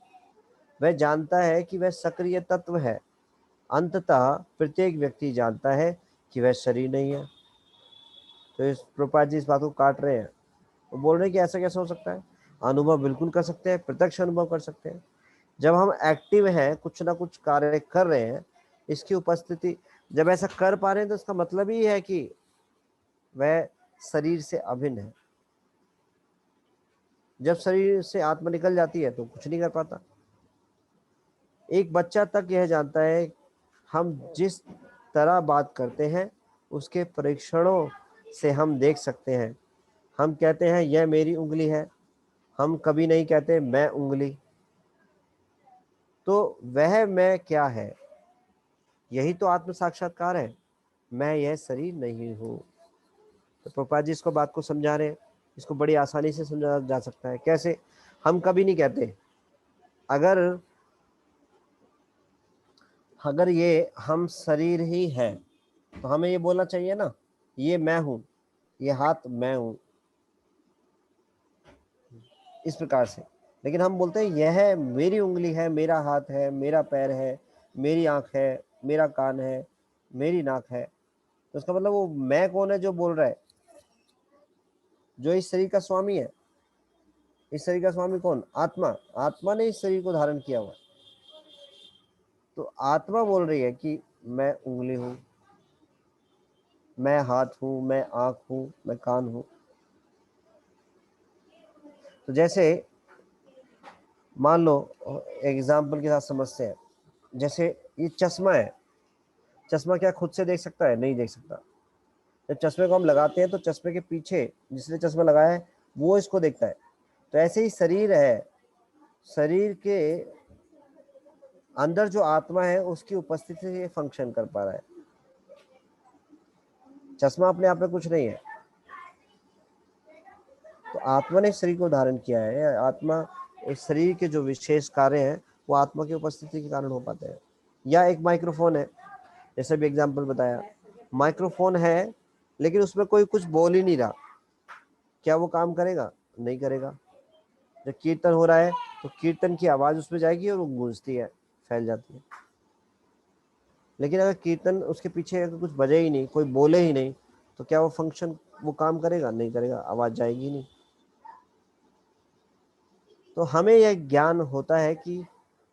वह जानता है कि वह सक्रिय तत्व है। अंततः प्रत्येक व्यक्ति जानता है कि वह शरीर नहीं है। तो इस प्रभुपाद जी इस बात को काट रहे हैं, वो बोल रहे हैं कि ऐसा कैसे हो सकता है? अनुभव बिल्कुल कर सकते हैं, प्रत्यक्ष अनुभव कर सकते हैं। जब हम एक्टिव हैं, कुछ ना कुछ कार्य कर रहे हैं, इसकी उपस्थिति जब ऐसा कर पा रहे हैं, तो इसका मतलब ही है कि वह शरीर से अभिन्न है। जब शरीर से आत्मा निकल जाती है तो कुछ नहीं कर पाता। एक बच्चा तक यह जानता है, हम जिस तरह बात करते हैं उसके परीक्षणों से हम देख सकते हैं। हम कहते हैं यह मेरी उंगली है, हम कभी नहीं कहते मैं उंगली। तो वह मैं क्या है? यही तो आत्म साक्षात्कार है, मैं यह शरीर नहीं हूँ। तो प्रभुपाद जी इसको बात को समझा रहे हैं, इसको बड़ी आसानी से समझा जा सकता है। कैसे? हम कभी नहीं कहते, अगर ये हम शरीर ही है तो हमें ये बोलना चाहिए ना, ये मैं हूँ, ये हाथ मैं हूँ, इस प्रकार से। लेकिन हम बोलते हैं यह मेरी उंगली है, मेरा हाथ है, मेरा पैर है, मेरी आंख है, मेरा कान है, मेरी नाक है। तो इसका मतलब वो मैं कौन है जो बोल रहा है? जो इस शरीर का स्वामी है। इस शरीर का स्वामी कौन? आत्मा। आत्मा ने इस शरीर को धारण किया हुआ। तो आत्मा बोल रही है कि मैं उंगली हूँ, मैं हाथ हूँ, मैं आंख हूँ, मैं कान हूँ। तो जैसे मान लो, एग्जाम्पल के साथ समझते हैं, जैसे ये चश्मा है, चश्मा क्या खुद से देख सकता है? नहीं देख सकता। जब चश्मे को हम लगाते हैं तो चश्मे के पीछे जिसने चश्मा लगाया है वो इसको देखता है, तो ऐसे ही शरीर है, शरीर के अंदर जो आत्मा है उसकी उपस्थिति से ये फंक्शन कर पा रहा है। चश्मा अपने आप में कुछ नहीं है, तो आत्मा ने शरीर को धारण किया है। आत्मा, इस शरीर के जो विशेष कार्य हैं वो आत्मा की उपस्थिति के कारण हो पाते हैं। या एक माइक्रोफोन है, जैसे भी एग्जाम्पल बताया, माइक्रोफोन है लेकिन उसमें कोई कुछ बोल ही नहीं रहा, क्या वो काम करेगा? नहीं करेगा। जब कीर्तन हो रहा है तो कीर्तन की आवाज उसमें जाएगी और वो गूंजती है, फैल जाती है। लेकिन अगर कीर्तन उसके पीछे अगर कुछ बजे ही नहीं, कोई बोले ही नहीं, तो क्या वो फंक्शन, वो काम करेगा? नहीं करेगा, आवाज जाएगी नहीं। तो हमें यह ज्ञान होता है कि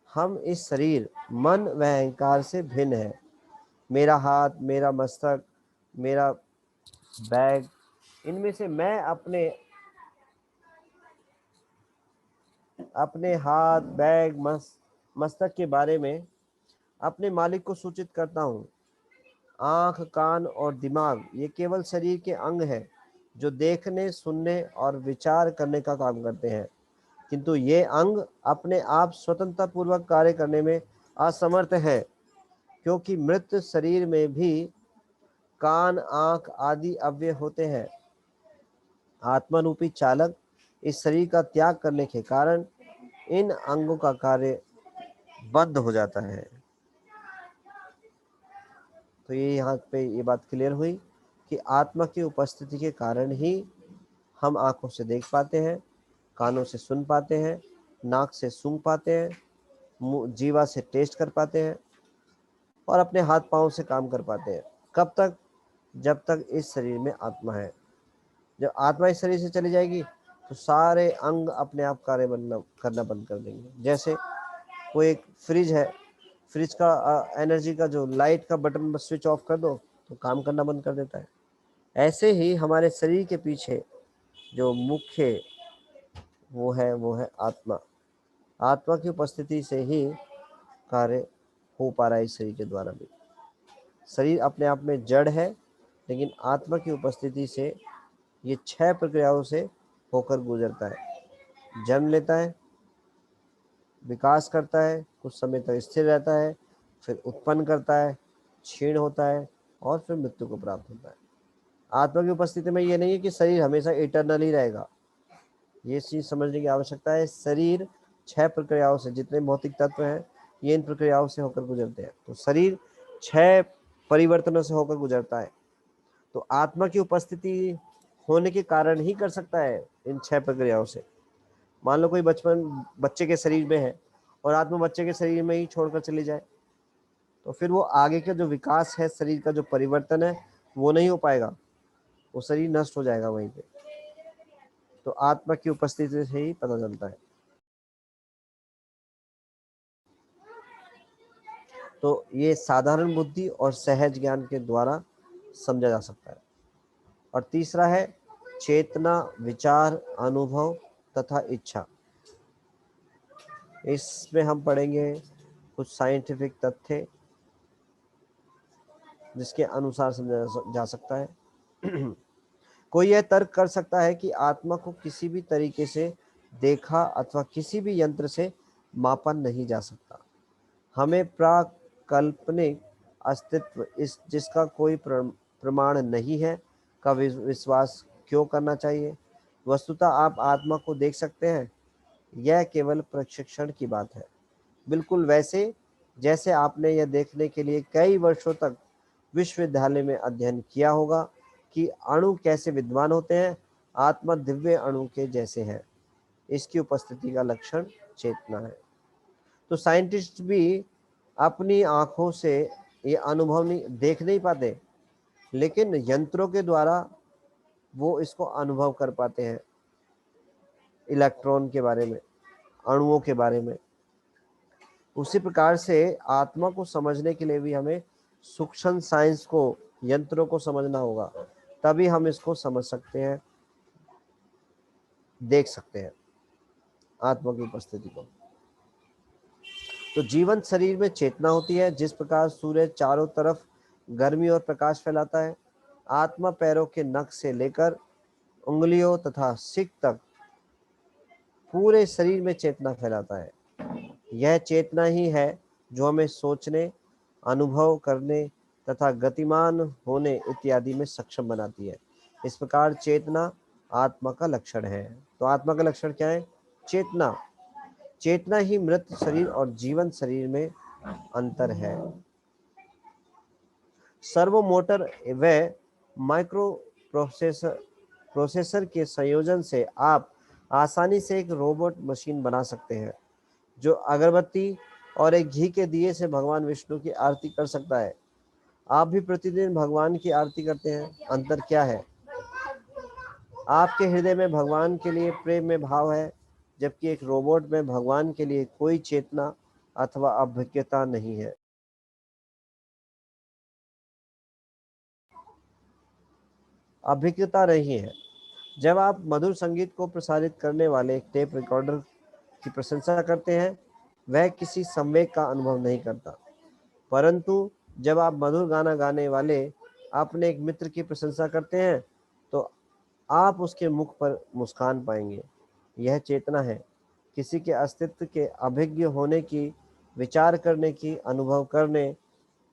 हम इस शरीर, मन व अहंकार से भिन्न है। मेरा हाथ, मेरा मस्तक, मेरा बैग, इनमें से मैं अपने हाथ, बैग, मस्तक के बारे में अपने मालिक को सूचित करता हूँ। आंख, कान और दिमाग ये केवल शरीर के अंग हैं जो देखने, सुनने और विचार करने का काम करते हैं, किंतु ये अंग अपने आप स्वतंत्रता पूर्वक कार्य करने में असमर्थ है, क्योंकि मृत शरीर में भी कान, आंख आदि अवयव होते हैं। आत्मा रूपी चालक इस शरीर का त्याग करने के कारण इन अंगों का कार्य बंद हो जाता है। तो ये यहाँ पे ये बात क्लियर हुई कि आत्मा की उपस्थिति के कारण ही हम आंखों से देख पाते हैं, कानों से सुन पाते हैं, नाक से सूंघ पाते हैं, जीवा से टेस्ट कर पाते हैं और अपने हाथ पांव से काम कर पाते हैं। कब तक? जब तक इस शरीर में आत्मा है। जब आत्मा इस शरीर से चली जाएगी तो सारे अंग अपने आप कार्य करना बंद कर देंगे। जैसे कोई एक फ्रिज है, फ्रिज का एनर्जी का जो लाइट का बटन बस स्विच ऑफ कर दो तो काम करना बंद कर देता है। ऐसे ही हमारे शरीर के पीछे जो मुख्य वो है आत्मा। आत्मा की उपस्थिति से ही कार्य हो पा रहा है इस शरीर के द्वारा भी। शरीर अपने आप में जड़ है, लेकिन आत्मा की उपस्थिति से ये 6 प्रक्रियाओं से होकर गुजरता है। जन्म लेता है, विकास करता है, कुछ समय तक स्थिर रहता है, फिर उत्पन्न करता है, क्षीण होता है और फिर मृत्यु को प्राप्त होता है। आत्मा की उपस्थिति में ये नहीं है कि शरीर हमेशा इटरनल ही रहेगा। ये चीज समझने की आवश्यकता है। शरीर 6 प्रक्रियाओं से, जितने भौतिक तत्व हैं ये इन प्रक्रियाओं से होकर गुजरते हैं। तो शरीर 6 परिवर्तनों से होकर गुजरता है। तो आत्मा की उपस्थिति होने के कारण ही कर सकता है इन 6 प्रक्रियाओं से। मान लो कोई बच्चे के शरीर में है और आत्मा बच्चे के शरीर में ही छोड़कर चली जाए, तो फिर वो आगे का जो विकास है, शरीर का जो परिवर्तन है, वो नहीं हो पाएगा, वो शरीर नष्ट हो जाएगा वहीं पे। तो आत्मा की उपस्थिति से ही पता चलता है। तो ये साधारण बुद्धि और सहज ज्ञान के द्वारा समझा जा सकता है। और तीसरा है चेतना, विचार, अनुभव तथा इच्छा। इसमें हम पढ़ेंगे कुछ साइंटिफिक तथ्य जिसके अनुसार समझा जा सकता है। कोई यह तर्क कर सकता है कि आत्मा को किसी भी तरीके से देखा अथवा किसी भी यंत्र से मापा नहीं जा सकता। हमें प्राकल्पनिक अस्तित्व जिसका कोई प्रमाण नहीं है का विश्वास क्यों करना चाहिए? वस्तुतः आप आत्मा को देख सकते हैं, यह केवल प्रशिक्षण की बात है। बिल्कुल वैसे जैसे आपने यह देखने के लिए कई वर्षों तक विश्वविद्यालय में अध्ययन किया होगा कि अणु कैसे विद्यमान होते हैं। आत्मा दिव्य अणु के जैसे है। इसकी उपस्थिति का लक्षण चेतना है। तो साइंटिस्ट भी अपनी आंखों से ये अनुभव देख नहीं पाते, लेकिन यंत्रों के द्वारा वो इसको अनुभव कर पाते हैं। इलेक्ट्रॉन के बारे में, अणुओं के बारे में। उसी प्रकार से आत्मा को समझने के लिए भी हमें सूक्ष्म साइंस को, यंत्रों को समझना होगा, तभी हम इसको समझ सकते हैं, देख सकते हैं आत्मा की उपस्थिति को। तो जीवंत शरीर में चेतना होती है। जिस प्रकार सूर्य चारों तरफ गर्मी और प्रकाश फैलाता है, आत्मा पैरों के नख से लेकर उंगलियों तथा सिक तक पूरे शरीर में चेतना फैलाता है। यह चेतना ही है जो हमें सोचने, अनुभव करने तथा गतिमान होने इत्यादि में सक्षम बनाती है। इस प्रकार चेतना आत्मा का लक्षण है। तो आत्मा का लक्षण क्या है? चेतना। चेतना ही मृत शरीर और जीवन शरीर में अंतर है। सर्वो मोटर व माइक्रो प्रोसेसर के संयोजन से आप आसानी से एक रोबोट मशीन बना सकते हैं जो अगरबत्ती और एक घी के दिए से भगवान विष्णु की आरती कर सकता है। आप भी प्रतिदिन भगवान की आरती करते हैं। अंतर क्या है? आपके हृदय में भगवान के लिए प्रेम में भाव है, जबकि एक रोबोट में भगवान के लिए कोई चेतना अथवा अभिज्ञता नहीं है। अभिज्ञता नहीं है। जब आप मधुर संगीत को प्रसारित करने वाले एक टेप रिकॉर्डर की प्रशंसा करते हैं, वह किसी संवेग का अनुभव नहीं करता, परंतु जब आप मधुर गाना गाने वाले अपने एक मित्र की प्रशंसा करते हैं तो आप उसके मुख पर मुस्कान पाएंगे। यह चेतना है, किसी के अस्तित्व के अभिज्ञ होने की, विचार करने की, अनुभव करने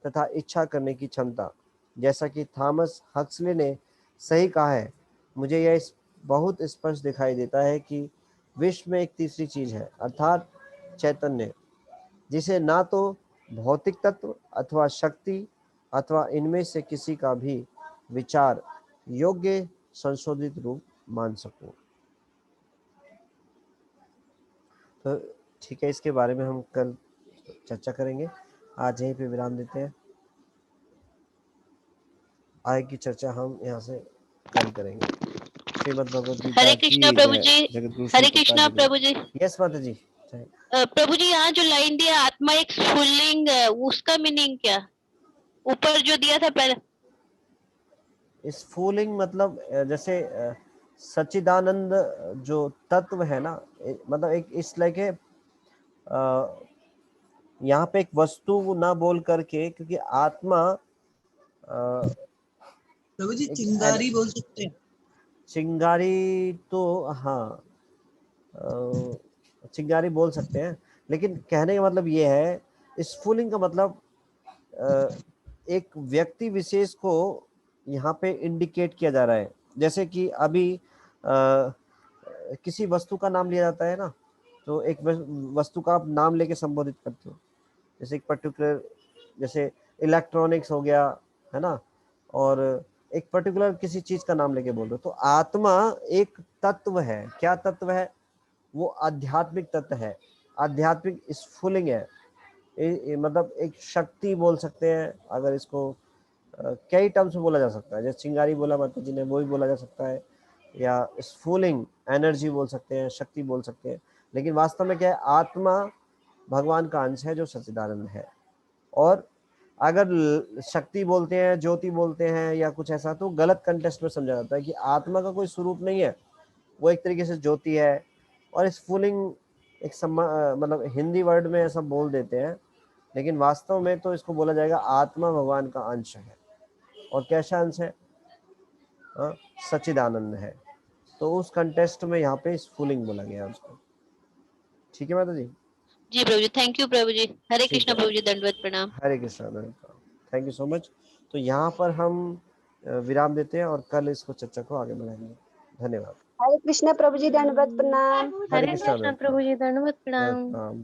तथा इच्छा करने की क्षमता। जैसा कि थॉमस हक्सले ने सही कहा है, मुझे यह बहुत स्पष्ट दिखाई देता है कि विश्व में एक तीसरी चीज है, अर्थात चैतन्य, जिसे ना तो भौतिक तत्व अथवा शक्ति अथवा इनमें से किसी का भी विचार योग्य संशोधित रूप मान सकूं। तो ठीक है, इसके बारे में हम कल चर्चा करेंगे। आज यहीं पे विराम देते हैं। आगे की चर्चा हम यहाँ से कल करेंगे। श्रीमद् भगवद गीता हरे की कृष्णा प्रभु जय। जी। जगतगुरु हरे श्री कृष्णा प्रभुपाद प्रभु जी। यस माता जी। जय। प्रभु जी, यहाँ जो लाइन दिया आत्मा एक स्फुल्लिंग है, उसका मीनिंग क्या? ऊपर जो दिया था पहले। स्फुलिंग मतलब जैसे सच्चिदानंद जो तत्व है ना, मतलब एक इस लाइक है, यहाँ पे एक वस्तु ना बोल करके, क्योंकि आत्मा प्रभु जी चिंगारी बोल सकते हैं। चिंगारी तो हाँ, चिंगारी बोल सकते हैं, लेकिन कहने का मतलब ये है, स्फुलिंग का मतलब एक व्यक्ति विशेष को यहाँ पे इंडिकेट किया जा रहा है। जैसे कि अभी किसी वस्तु का नाम लिया जाता है ना, तो एक वस्तु का आप नाम लेके संबोधित करते हो। जैसे एक पर्टिकुलर, जैसे इलेक्ट्रॉनिक्स हो गया है ना, और एक पर्टिकुलर किसी चीज का नाम लेके बोल रहे हो। तो आत्मा एक तत्व है। क्या तत्व है? वो आध्यात्मिक तत्व है, आध्यात्मिक स्फुलिंग है। मतलब एक शक्ति बोल सकते हैं, अगर इसको कई टर्म्स में बोला जा सकता है। जैसे चिंगारी बोला माता जी ने, वो भी बोला जा सकता है, या स्फुलिंग एनर्जी बोल सकते हैं, शक्ति बोल सकते हैं। लेकिन वास्तव में क्या है? आत्मा भगवान का अंश है जो सच्चिदानंद है। और अगर शक्ति बोलते हैं, ज्योति बोलते हैं या कुछ ऐसा, तो गलत कंटेक्स्ट में समझा जाता है कि आत्मा का कोई स्वरूप नहीं है, वो एक तरीके से ज्योति है। और स्फुलिंग एक मतलब हिंदी वर्ड में ऐसा बोल देते हैं, लेकिन वास्तव में तो इसको बोला जाएगा आत्मा भगवान का अंश है। और कैसा अंश है? सच्चिदानंद है। तो उस कंटेस्ट में यहाँ पे स्फुलिंग बोला गया उसको। ठीक है माता जी। जी प्रभु जी, थैंक यू प्रभु जी। हरे ठीक कृष्णा है। प्रभु जी, दंडवत प्रणाम। Hare Krishna. Thank you so much. तो यहाँ पर हम विराम देते हैं और कल इसको चर्चा को आगे बढ़ाएंगे। धन्यवाद। हरे कृष्णा प्रभु जी, दंडवत प्रणाम। हरे कृष्णा प्रभु जी, दंडवत प्रणाम।